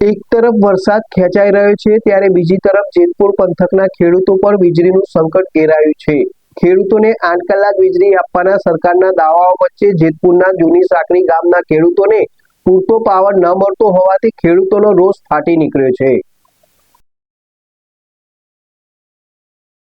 એક તરફ વરસાદ ખેંચાઈ રહ્યો છે ત્યારે બીજી તરફ જેતપુર પંથકના ખેડૂતો પર વીજળીનું સંકટ ઘેરાયું છે। ખેડૂતોને 8 કલાક વીજળી આપવાના સરકારના દાવાઓ વચ્ચે જેતપુરના જૂની સાંકડી ગામના ખેડૂતોને પૂરતો પાવર ન મળતો હોવાથી ખેડૂતોનો રોષ ફાટી નીકળ્યો છે।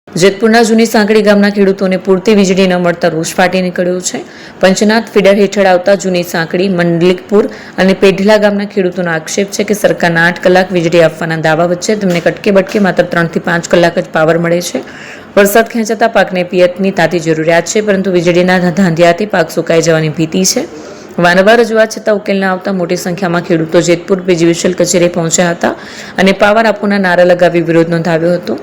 જેતપુરના જૂની સાંકડી ગામના ખેડૂતોને પૂરતી વીજળી ન મળતા રોષ ફાટી નીકળ્યો છે। પંચનાથ ફીડર હેઠળ આવતા જૂની સાંકડી, મંડલિકપુર અને પેઢલા ગામના ખેડૂતોનો આક્ષેપ છે કે સરકારના 8 કલાક વીજળી આપવાના દાવા વચ્ચે તેમને કટકે બટકે માત્ર 3 થી 5 કલાક જ પાવર મળે છે। વરસાદ ખેંચાતા પાકને પિયતની તાતી જરૂરિયાત છે, પરંતુ વીજળીના ધાંધિયાથી પાક સુકાઈ જવાની ભીતિ છે। વારંવાર રજૂઆત છતાં ઉકેલ ન આવતા મોટી સંખ્યામાં ખેડૂતો જેતપુર પીજીવીસીએલ કચેરીએ પહોંચ્યા હતા અને પાવર આપવાના નારા લગાવી વિરોધ નોંધાવ્યો હતો।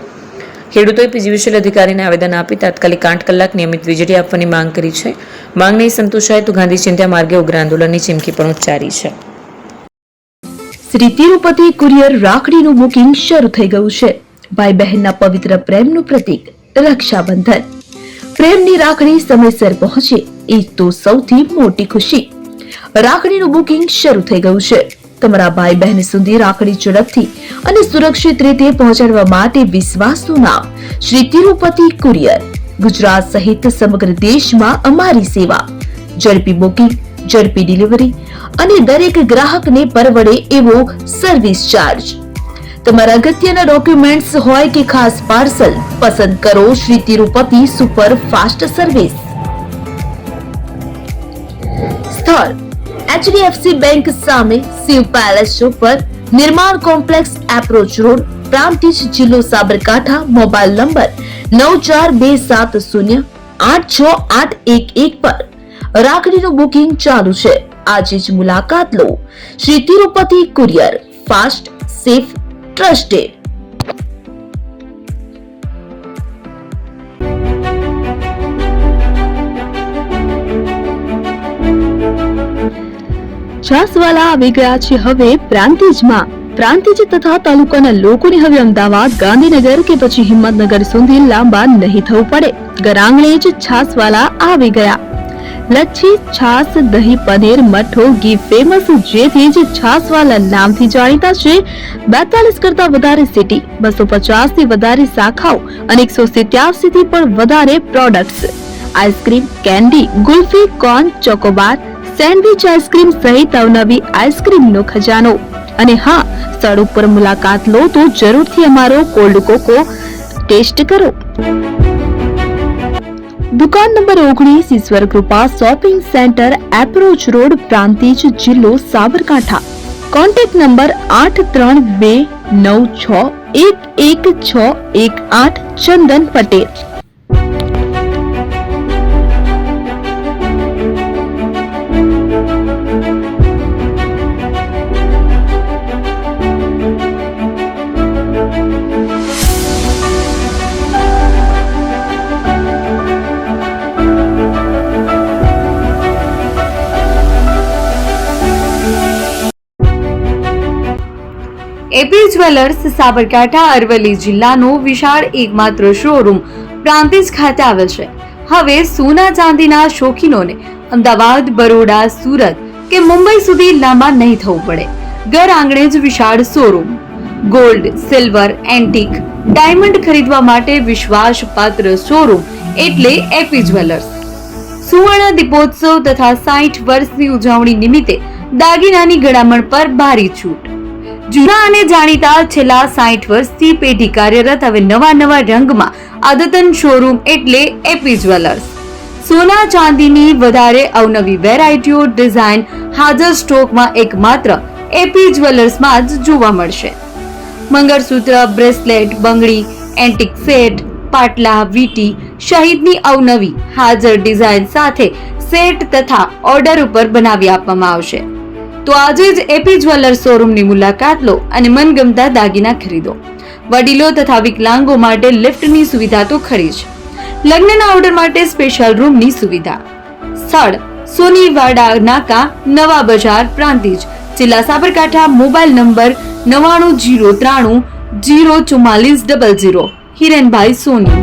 ખેડૂતોએ પીજીવીસીએલ અધિકારીને આવેદન આપી તાત્કાલિક 8 કલાક નિયમિત વીજળી આપવાની માંગ કરી છે। માંગ નહીં સંતોષાય તો ગાંધી ચિંધ્યા માર્ગે ઉગ્ર આંદોલનની ચીમકી પણ ઉચ્ચારી છે। શ્રી તિરુપતિ કુરિયર રાખડીનું બુકિંગ શરૂ થઈ ગયું છે। ભાઈ બહેનના પવિત્ર પ્રેમનું પ્રતીક રક્ષાબંધન। પ્રેમની રાખડી સમયસર પહોંચે એ તો સૌથી મોટી ખુશી। રાખડીનું બુકિંગ શરૂ થઈ ગયું છે। તમારા ભાઈ બહેન સુધી રાખડી ઝડપથી અને સુરક્ષિત રીતે પહોંચાડવા માટે વિશ્વાસનું નામ શ્રી તિરુપતિ કુરિયર। ગુજરાત સહિત સમગ્ર દેશમાં અમારી સેવા। ઝડપી બુકિંગ, ઝડપી ડિલિવરી અને દરેક ગ્રાહકને પરવડે એવો સર્વિસ ચાર્જ। તમારા અગત્યના ડોક્યુમેન્ટ્સ હોય કે ખાસ પાર્સલ, પસંદ કરો Shri Tirupati super fast service. સ્થળ HDFC બેંક સામે, શિવ પેલેસ ઉપર, નિર્માણ કોમ્પ્લેક્સ, એપ્રોચ રોડ, પ્રાંતિજ, જિલ્લો સાબરકાંઠા। મોબાઈલ નંબર 9427086811 પર રાખડીનું બુકિંગ ચાલુ છે। આજે જ મુલાકાત લો। Shri Tirupati courier, fast, safe, trusted. છાસવાલા આવી ગયા છે હવે પ્રાંતિજમાં। પ્રાંતિજ તથા તાલુકાના લોકોને હવે અમદાવાદ, ગાંધીનગર કે પછી હિંમતનગર સુધી લાંબા નહીં થવું પડે। ઘર આંગણે જ છાસવાલા આવી ગયા। લચ્છી, છાસ, દહીં, પનીર, મઠો, ઘી ફેમસ, જેથી જ છાસવાલા નામથી જાણીતા છે। 42 કરતા વધારે સિટી, 250 થી વધારે શાખાઓ અને 187 થી પણ વધારે products. Ice cream, candy, kulfi, corn, Chocobar, sandwich ice cream સહિત અવનવી આઈસ્ક્રીમનો ખજાનો। અને હા, સ્થળ ઉપર મુલાકાત લો તો જરૂરથી અમારો કોલ્ડ કોકો ટેસ્ટ કરો। દુકાન number 19, Ishwar Krupa shopping centre, approach road, Prantij, જિલ્લો Sabarkantha. Contact number 8329611618 Chandan Patel. AP jewellers Sabarkantha Aravalli જિલ્લાનો વિશાળ એકમાત્ર શોરૂમ પ્રાંતિજ ખાતે આવેલ છે। હવે સોના ચાંદીના શોખીનોને અમદાવાદ, બરોડા, સુરત કે મુંબઈ સુધી લાંબા નહીં થવું પડે। ઘર આંગણે જ વિશાળ showroom. Gold, silver, antique, diamond ખરીદવા માટે વિશ્વાસપાત્ર શોરૂમ એટલે એપી જ્વેલર્સ। સુવર્ણ દીપોત્સવ તથા 60 વર્ષની ઉજવણી નિમિત્તે દાગીનાની ગળામણ પર ભારી છૂટ। જૂના અને જાણીતા છેલ્લા 60 વર્ષથી પેઢી કાર્યરત હવે નવા રંગમાં અદ્યતન શોરૂમ એટલે એપી જ્વેલર્સ। સોના ચાંદીની વધારે અવનવી વેરાયટીઓ, ડિઝાઇન હાજર સ્ટોકમાં એકમાત્ર એપી જ્વેલર્સમાં જ જોવા મળશે। મંગળસૂત્ર, બ્રેસલેટ, બંગડી, એન્ટિક સેટ, પાટલા, વીટી સહિતની અવનવી હાજર ડિઝાઇન સાથે સેટ તથા ઓર્ડર ઉપર બનાવી આપવામાં આવશે। તો આજે જ એપી જ્વેલર્સ શોરૂમની મુલાકાત લો અને મનગમતા દાગીના ખરીદો। વડીલો તથા વિકલાંગો માટે લિફ્ટની સુવિધા તો ખરી જ, લગ્નના ઓર્ડર માટે સ્પેશિયલ રૂમની સુવિધા। સ્થળ સોનીવાડા નાકા, નવા બજાર, પ્રાંતિજ, જિલ્લા સાબરકાંઠા। Mobile number 9903004400। હિરેનભાઈ સોની।